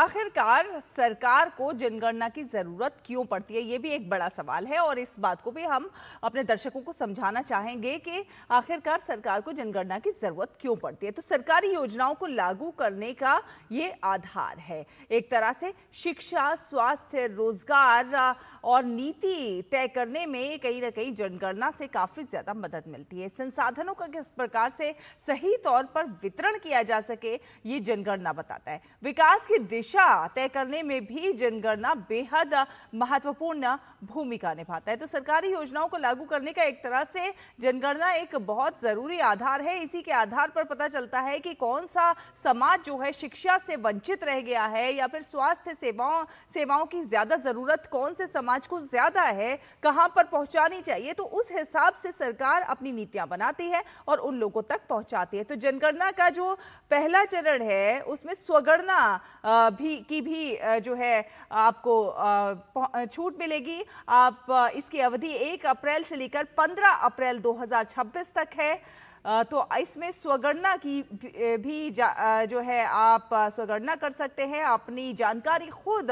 आखिरकार सरकार को जनगणना की जरूरत क्यों पड़ती है, ये भी एक बड़ा सवाल है और इस बात को भी हम अपने दर्शकों को समझाना चाहेंगे कि आखिरकार सरकार को जनगणना की जरूरत क्यों पड़ती है। तो सरकारी योजनाओं को लागू करने का ये आधार है। एक तरह से शिक्षा, स्वास्थ्य, रोजगार और नीति तय करने में कहीं ना कहीं जनगणना से काफी ज्यादा मदद मिलती है। संसाधनों का किस प्रकार से सही तौर पर वितरण किया जा सके, ये जनगणना बताता है। विकास की दिशा तय करने में भी जनगणना बेहद महत्वपूर्ण भूमिका निभाता है। तो सरकारी योजनाओं को लागू करने का एक तरह से जनगणना एक बहुत जरूरी आधार है। इसी के आधार पर पता चलता है कि कौन सा समाज जो है शिक्षा से वंचित रह गया है या फिर स्वास्थ्य सेवाओं की ज्यादा जरूरत कौन से समाज को ज्यादा है, कहां पर पहुंचानी चाहिए। तो उस हिसाब से सरकार अपनी नीतियां बनाती है और उन लोगों तक पहुंचाती है। तो जनगणना का जो पहला चरण है उसमें स्वगणना भी जो है आपको छूट मिलेगी। आप इसकी अवधि 1 अप्रैल से लेकर 15 अप्रैल 2026 तक है। तो इसमें स्वगणना की भी जो है आप स्वगणना कर सकते हैं, अपनी जानकारी खुद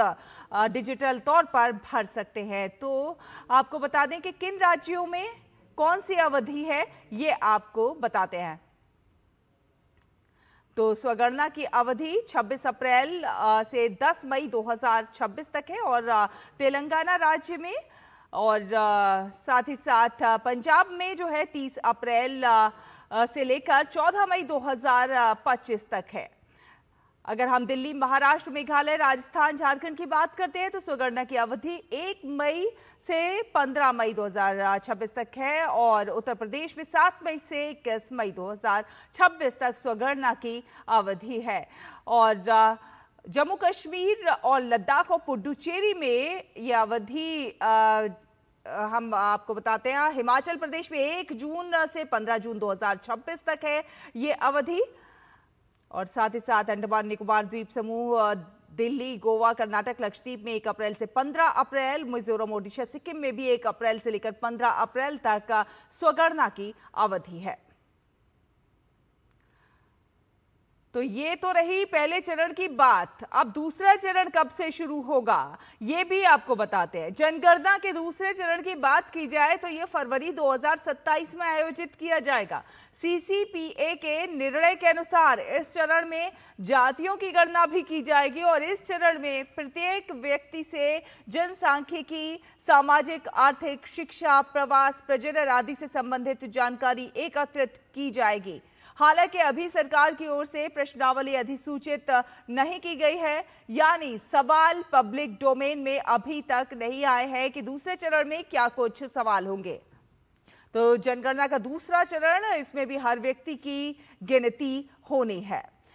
डिजिटल तौर पर भर सकते हैं। तो आपको बता दें कि किन राज्यों में कौन सी अवधि है, ये आपको बताते हैं। तो स्वगणना की अवधि 26 अप्रैल से 10 मई 2026 तक है और तेलंगाना राज्य में और साथ ही साथ पंजाब में जो है 30 अप्रैल से लेकर 14 मई 2025 तक है। अगर हम दिल्ली, महाराष्ट्र, मेघालय, राजस्थान, झारखंड की बात करते हैं तो स्वगणना की अवधि 1 मई से 15 मई 2026 तक है और उत्तर प्रदेश में 7 मई से 21 मई 2026 तक स्वगणना की अवधि है। और जम्मू कश्मीर और लद्दाख और पुडुचेरी में यह अवधि हम आपको बताते हैं। हिमाचल प्रदेश में 1 जून से 15 जून 2026 तक है ये अवधि। और साथ ही साथ अंडमान निकोबार द्वीप समूह, दिल्ली, गोवा, कर्नाटक, लक्षद्वीप में 1 अप्रैल से 15 अप्रैल, मिजोरम, ओडिशा, सिक्किम में भी 1 अप्रैल से लेकर 15 अप्रैल तक स्वगणना की अवधि है। तो ये तो रही पहले चरण की बात। अब दूसरा चरण कब से शुरू होगा ये भी आपको बताते हैं। जनगणना के दूसरे चरण की बात की जाए तो ये फरवरी 2027 में आयोजित किया जाएगा। सीसीपीए के निर्णय के अनुसार इस चरण में जातियों की गणना भी की जाएगी और इस चरण में प्रत्येक व्यक्ति से जनसांख्यिकी, सामाजिक, आर्थिक, शिक्षा, प्रवास, प्रजनन आदि से संबंधित जानकारी एकत्रित की जाएगी। हालांकि अभी सरकार की ओर से प्रश्नावली अधिसूचित नहीं की गई है, यानी सवाल पब्लिक डोमेन में अभी तक नहीं आए हैं कि दूसरे चरण में क्या कुछ सवाल होंगे। तो जनगणना का दूसरा चरण, इसमें भी हर व्यक्ति की गिनती होनी है।